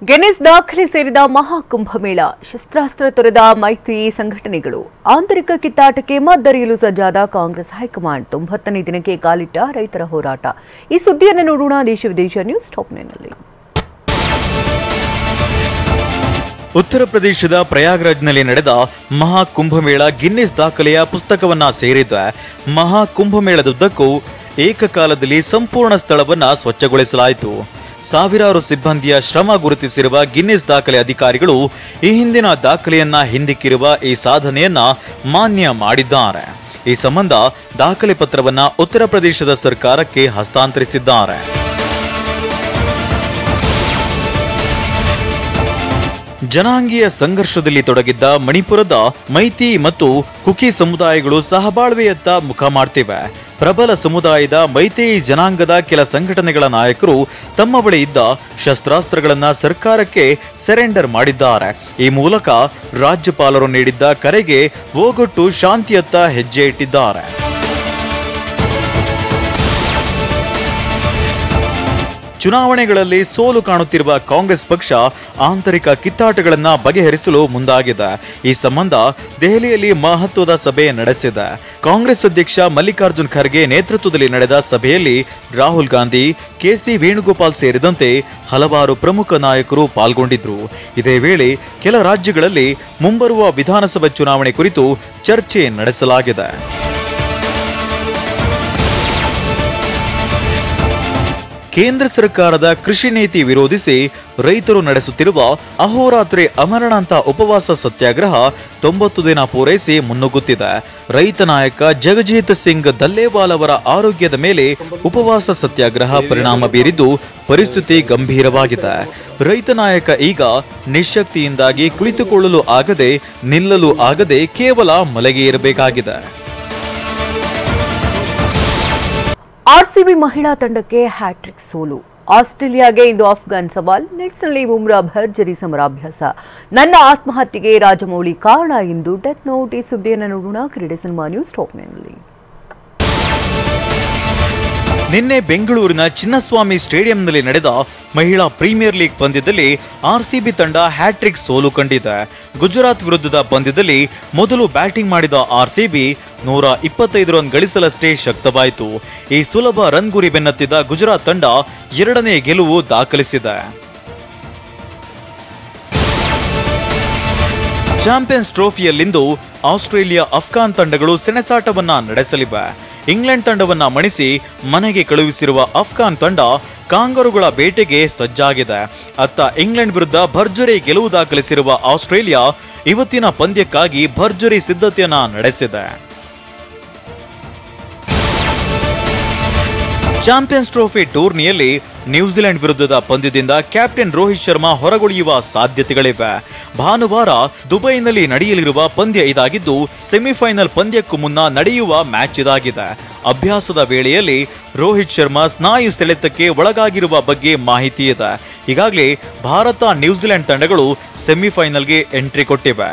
Guinness ದಾಖಲೆ ಸೇರಿದ ಮಹಾಕುಂಭಮೇಳ, ಶಸ್ತ್ರಾಸ್ತ್ರ ತೊರೆದ ಮೈತ್ರಿ ಸಂಘಟನೆಗಳು, ಆಂತರಿಕ ಕಿತ್ತಾಟಕ್ಕೆ ಮದ್ದರಿಯಲು ಸಜ್ಜಾದ ಕಾಂಗ್ರೆಸ್ ಹೈಕಮಾಂಡ್, 90ನೇ ದಿನಕ್ಕೆ ಕಾಲಿಟ್ಟ ರೈತರ ಹೋರಾಟ. ಈ ಸುದ್ದಿಯನ್ನು ನೋಡೋಣ ದೇಶ ವಿದೇಶ ನ್ಯೂಸ್ ಟಾಪ್ 9ನಲ್ಲಿ. ಉತ್ತರ ಪ್ರದೇಶದ ಪ್ರಯಾಗ್ರಾಜ್ನಲ್ಲಿ ನಡೆದ ಮಹಾಕುಂಭಮೇಳ ಗಿನ್ನಿಸ್ ದಾಖಲೆಯ ಪುಸ್ತಕವನ್ನ ಸೇರಿದೆ. ಮಹಾಕುಂಭಮೇಳದುದ್ದಕ್ಕೂ ಏಕಕಾಲದಲ್ಲಿ ಸಂಪೂರ್ಣ ಸ್ಥಳವನ್ನ ಸ್ವಚ್ಛಗೊಳಿಸಲಾಯಿತು. ಸಾವಿರಾರು ಸಿಬ್ಬಂದಿಯ ಶ್ರಮ ಗುರುತಿಸಿರುವ ಗಿನ್ನಿಸ್ ದಾಖಲೆ ಅಧಿಕಾರಿಗಳು ಈ ಹಿಂದಿನ ದಾಖಲೆಯನ್ನ ಹಿಂದಿಕ್ಕಿರುವ ಈ ಸಾಧನೆಯನ್ನ ಮಾನ್ಯ ಮಾಡಿದ್ದಾರೆ. ಈ ಸಂಬಂಧ ದಾಖಲೆ ಪತ್ರವನ್ನ ಉತ್ತರ ಪ್ರದೇಶದ ಸರ್ಕಾರಕ್ಕೆ ಹಸ್ತಾಂತರಿಸಿದ್ದಾರೆ. ಜನಾಂಗೀಯ ಸಂಘರ್ಷದಲ್ಲಿ ತೊಡಗಿದ್ದ ಮಣಿಪುರದ ಮೈತಿ ಮತ್ತು ಕುಕಿ ಸಮುದಾಯಗಳು ಸಹಬಾಳ್ವೆಯತ್ತ ಮುಖ ಮಾಡ್ತಿವೆ. ಪ್ರಬಲ ಸಮುದಾಯದ ಮೈತೇಯಿ ಜನಾಂಗದ ಕೆಲ ಸಂಘಟನೆಗಳ ನಾಯಕರು ತಮ್ಮ ಬಳಿ ಇದ್ದ ಶಸ್ತ್ರಾಸ್ತ್ರಗಳನ್ನ ಸರ್ಕಾರಕ್ಕೆ ಸರೆಂಡರ್ ಮಾಡಿದ್ದಾರೆ. ಈ ಮೂಲಕ ರಾಜ್ಯಪಾಲರು ನೀಡಿದ್ದ ಕರೆಗೆ ಓಗೊಟ್ಟು ಶಾಂತಿಯತ್ತ ಹೆಜ್ಜೆ ಇಟ್ಟಿದ್ದಾರೆ. ಚುನಾವಣೆಗಳಲ್ಲಿ ಸೋಲು ಕಾಣುತ್ತಿರುವ ಕಾಂಗ್ರೆಸ್ ಪಕ್ಷ ಆಂತರಿಕ ಕಿತ್ತಾಟಗಳನ್ನ ಬಗೆಹರಿಸಲು ಮುಂದಾಗಿದೆ. ಈ ಸಂಬಂಧ ದೆಹಲಿಯಲ್ಲಿ ಮಹತ್ವದ ಸಭೆ ನಡೆಸಿದೆ. ಕಾಂಗ್ರೆಸ್ ಅಧ್ಯಕ್ಷ ಮಲ್ಲಿಕಾರ್ಜುನ್ ಖರ್ಗೆ ನೇತೃತ್ವದಲ್ಲಿ ನಡೆದ ಸಭೆಯಲ್ಲಿ ರಾಹುಲ್ ಗಾಂಧಿ, ಕೆಸಿ ವೇಣುಗೋಪಾಲ್ ಸೇರಿದಂತೆ ಹಲವಾರು ಪ್ರಮುಖ ನಾಯಕರು ಪಾಲ್ಗೊಂಡಿದ್ರು. ಇದೇ ವೇಳೆ ಕೆಲ ರಾಜ್ಯಗಳಲ್ಲಿ ಮುಂಬರುವ ವಿಧಾನಸಭಾ ಚುನಾವಣೆ ಕುರಿತು ಚರ್ಚೆ ನಡೆಸಲಾಗಿದೆ. ಕೇಂದ್ರ ಸರ್ಕಾರದ ಕೃಷಿ ನೀತಿ ವಿರೋಧಿಸಿ ರೈತರು ನಡೆಸುತ್ತಿರುವ ಅಹೋರಾತ್ರಿ ಅಮರಣಾಂತ ಉಪವಾಸ ಸತ್ಯಾಗ್ರಹ 90 ದಿನ ಪೂರೈಸಿ ಮುನ್ನುಗ್ಗುತ್ತಿದೆ. ರೈತ ನಾಯಕ ಜಗಜೀತ್ ಸಿಂಗ್ ದಲ್ಲೇವಾಲ್ ಅವರ ಆರೋಗ್ಯದ ಮೇಲೆ ಉಪವಾಸ ಸತ್ಯಾಗ್ರಹ ಪರಿಣಾಮ ಬೀರಿದ್ದು ಪರಿಸ್ಥಿತಿ ಗಂಭೀರವಾಗಿದೆ. ರೈತ ನಾಯಕ ಈಗ ನಿಶಕ್ತಿಯಿಂದಾಗಿ ಕುಳಿತುಕೊಳ್ಳಲು ಆಗದೆ, ನಿಲ್ಲಲು ಆಗದೆ ಕೇವಲ ಮಲಗಿ ಇರಬೇಕಾಗಿದೆ. ಆರ್ಸಿಬಿ ಮಹಿಳಾ ತಂಡಕ್ಕೆ ಹ್ಯಾಟ್ರಿಕ್ ಸೋಲು. ಆಸ್ಟ್ರೇಲಿಯಾಗೆ ಇಂದು ಅಫ್ಘಾನ್ ಸವಾಲ್. ನೆಟ್ಸ್ನಲ್ಲಿ ಬುಮ್ರಾ ಭರ್ಜರಿ ಸಮರಾಭ್ಯಾಸ. ನನ್ನ ಆತ್ಮಹತ್ಯೆಗೆ ರಾಜಮೌಳಿ ಕಾರಣ ಎಂದು ಡೆತ್ ನೋಟ್. ಈ ಸುದ್ದಿಯನ್ನು ನೋಡೋಣ ಕ್ರೀಡೆ ಸಿನಿಮಾ ನ್ಯೂಸ್ ಟಾಪ್ 9ನಲ್ಲಿ. ನಿನ್ನೆ ಬೆಂಗಳೂರಿನ ಚಿನ್ನಸ್ವಾಮಿ ಸ್ಟೇಡಿಯಂನಲ್ಲಿ ನಡೆದ ಮಹಿಳಾ ಪ್ರೀಮಿಯರ್ ಲೀಗ್ ಪಂದ್ಯದಲ್ಲಿ ಆರ್ಸಿಬಿ ತಂಡ ಹ್ಯಾಟ್ರಿಕ್ ಸೋಲು ಕಂಡಿದೆ. ಗುಜರಾತ್ ವಿರುದ್ಧದ ಪಂದ್ಯದಲ್ಲಿ ಮೊದಲು ಬ್ಯಾಟಿಂಗ್ ಮಾಡಿದ ಆರ್ಸಿಬಿ 125 ರನ್ ಗಳಿಸಲಷ್ಟೇ ಶಕ್ತವಾಯಿತು. ಈ ಸುಲಭ ರನ್ ಗುರಿ ಬೆನ್ನತ್ತಿದ ಗುಜರಾತ್ ತಂಡ ಎರಡನೇ ಗೆಲುವು ದಾಖಲಿಸಿದೆ. ಚಾಂಪಿಯನ್ಸ್ ಟ್ರೋಫಿಯಲ್ಲಿಂದು ಆಸ್ಟ್ರೇಲಿಯಾ, ಅಫ್ಘಾನ್ ತಂಡಗಳು ಸೆಣಸಾಟವನ್ನ ನಡೆಸಲಿವೆ. ಇಂಗ್ಲೆಂಡ್ ತಂಡವನ್ನ ಮಣಿಸಿ ಮನೆಗೆ ಕಳುಹಿಸಿರುವ ಅಫ್ಘಾನ್ ತಂಡ ಕಾಂಗರುಗಳ ಬೇಟೆಗೆ ಸಜ್ಜಾಗಿದೆ. ಅತ್ತ ಇಂಗ್ಲೆಂಡ್ ವಿರುದ್ಧ ಭರ್ಜರಿ ಗೆಲುವು ದಾಖಲಿಸಿರುವ ಆಸ್ಟ್ರೇಲಿಯಾ ಇವತ್ತಿನ ಪಂದ್ಯಕ್ಕಾಗಿ ಭರ್ಜರಿ ಸಿದ್ಧತೆಯನ್ನ ನಡೆಸಿದೆ. ಚಾಂಪಿಯನ್ಸ್ ಟ್ರೋಫಿ ಟೂರ್ನಿಯಲ್ಲಿ ನ್ಯೂಜಿಲೆಂಡ್ ವಿರುದ್ಧದ ಪಂದ್ಯದಿಂದ ಕ್ಯಾಪ್ಟನ್ ರೋಹಿತ್ ಶರ್ಮಾ ಹೊರಗುಳಿಯುವ ಸಾಧ್ಯತೆಗಳಿವೆ. ಭಾನುವಾರ ದುಬೈನಲ್ಲಿ ನಡೆಯಲಿರುವ ಪಂದ್ಯ ಇದಾಗಿದ್ದು, ಸೆಮಿಫೈನಲ್ ಪಂದ್ಯಕ್ಕೂ ಮುನ್ನ ನಡೆಯುವ ಮ್ಯಾಚ್ ಇದಾಗಿದೆ. ಅಭ್ಯಾಸದ ವೇಳೆಯಲ್ಲಿ ರೋಹಿತ್ ಶರ್ಮಾ ಸ್ನಾಯು ಸೆಳೆತಕ್ಕೆ ಒಳಗಾಗಿರುವ ಬಗ್ಗೆ ಮಾಹಿತಿ ಇದೆ. ಈಗಾಗಲೇ ಭಾರತ, ನ್ಯೂಜಿಲೆಂಡ್ ತಂಡಗಳು ಸೆಮಿಫೈನಲ್ಗೆ ಎಂಟ್ರಿ ಕೊಟ್ಟಿವೆ.